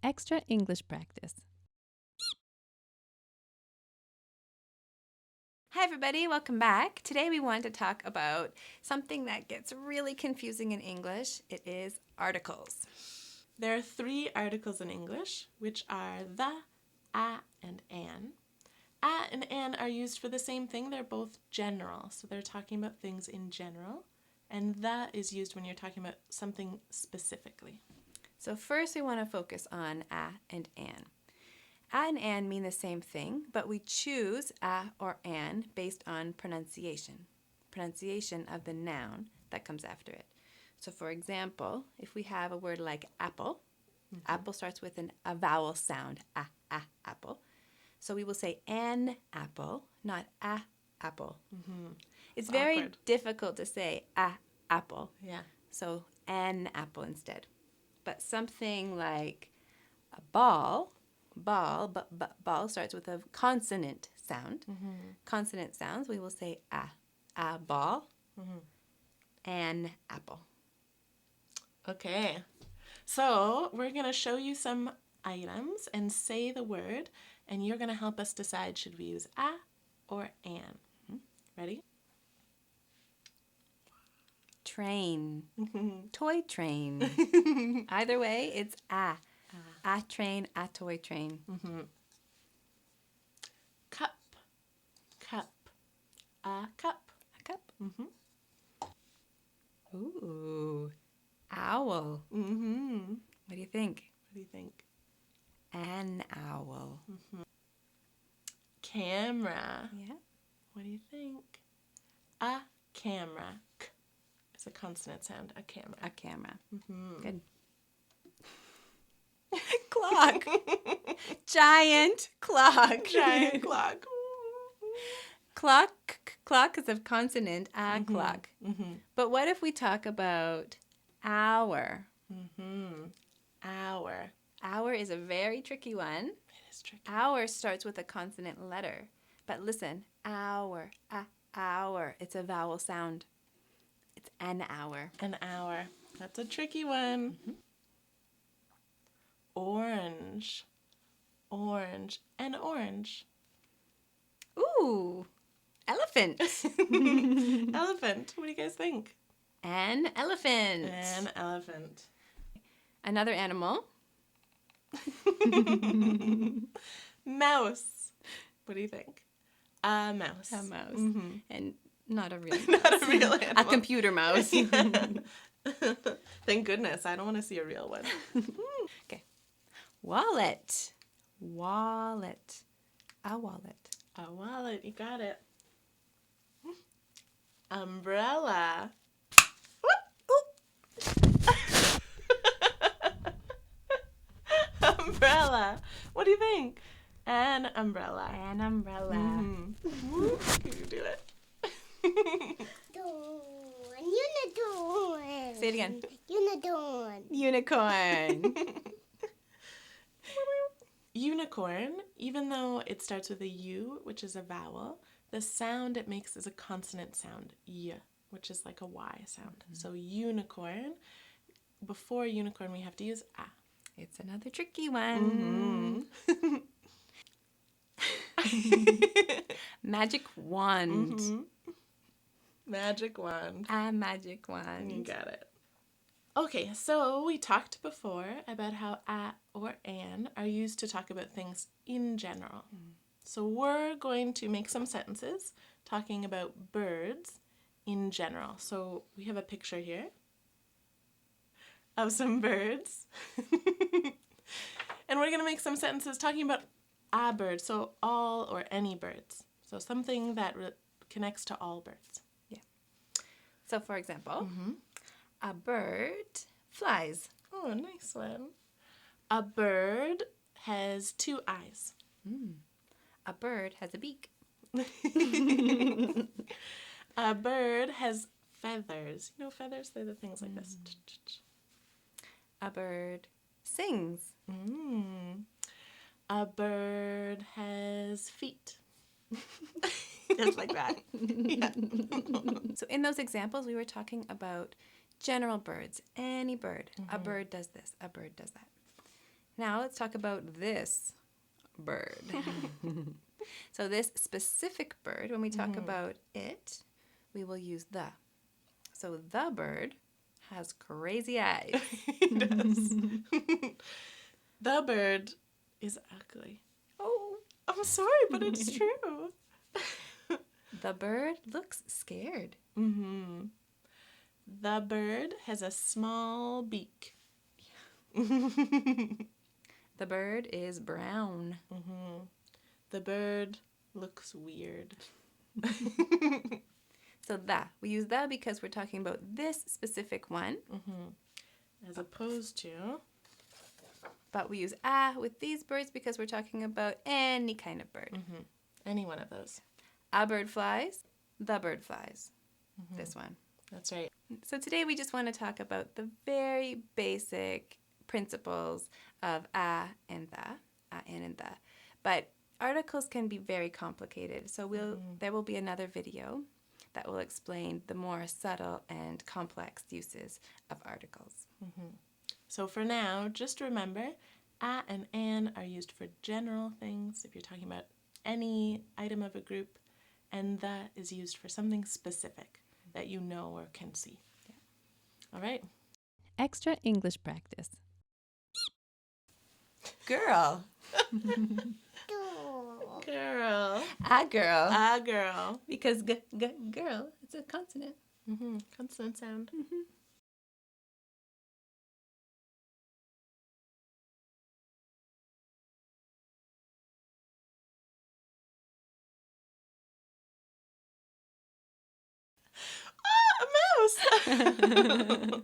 extra English practice. Hi everybody, welcome back. Today we want to talk about something that gets really confusing in English. It is articles. There are 3 articles in English, which are the, a, and an. A and an are used for the same thing. They're both general, so they're talking about things in general. And the is used when you're talking about something specifically. So first we want to focus on a and an. A and an mean the same thing, but we choose a or an based on pronunciation of the noun that comes after it. So for example, if we have a word like apple, apple starts with a vowel sound, apple. So we will say an apple, not a apple. It's very awkward. difficult to say a apple. Yeah. So an apple instead. But something like a ball starts with a consonant sound. Consonant sounds, we will say a ball, an apple. Okay. So we're going to show you some items and say the word, and you're going to help us decide should we use a or an. Ready? Train. Toy train. Either way, it's a. A train, a toy train. Cup. Cup. A cup. A cup. Ooh. Owl. What do you think? What do you think? An owl. Camera. Yeah. What do you think? A camera. K is a consonant sound. A camera. A camera. Good. Clock. Giant clock. Giant clock. Clock is a consonant, a clock. But what if we talk about hour? Hour. Hour is a very tricky one. It is tricky. Hour starts with a consonant letter. But listen, hour, hour. It's a vowel sound. It's an hour. An hour. That's a tricky one. Orange. Orange. An orange. Ooh, elephant. Elephant. What do you guys think? An elephant. An elephant. Another animal. Mouse. What do you think? A mouse. A mouse. And not a real mouse. Not a real animal. A computer mouse. Thank goodness. I don't want to see a real one. Okay. Wallet. Wallet. A wallet. A wallet. You got it. Umbrella. Umbrella. What do you think? An umbrella. An umbrella. Can you do it? Unicorn. Say it again. Unicorn. Unicorn. Unicorn, even though it starts with a U, which is a vowel, the sound it makes is a consonant sound, y, which is like a Y sound. So unicorn, before unicorn we have to use a. It's another tricky one. Magic wand. Magic wand. A magic wand. You got it. Okay, so we talked before about how a or an are used to talk about things in general. So we're going to make some sentences talking about birds in general. So we have a picture here of some birds. And we're going to make some sentences talking about a bird, so all or any birds. So something that connects to all birds. Yeah. So for example, a bird flies. Oh, nice one. A bird has 2 eyes. A bird has a beak. A bird has feathers. You know feathers? They're the things like this. A bird sings. A bird has feet. Just like that. Yeah. So in those examples, we were talking about general birds. Any bird. A bird does this. A bird does that. Now let's talk about this bird. So this specific bird, when we talk about it, we will use the. So the bird has crazy eyes. It does. The bird is ugly. Oh. I'm sorry, but it's true. The bird looks scared. The bird has a small beak. The bird is brown. The bird looks weird. So the. We use the because we're talking about this specific one. As opposed to... But we use a with these birds because we're talking about any kind of bird. Any one of those. A bird flies. The bird flies. This one. That's right. So today we just want to talk about the very basic principles of a and the. But articles can be very complicated. So there will be another video that will explain the more subtle and complex uses of articles. So for now, just remember, a and an are used for general things, if you're talking about any item of a group, and the is used for something specific that you know or can see. All right. Extra English practice. Girl. Girl. A girl. A girl. Because girl, it's a consonant. Consonant sound. A mouse.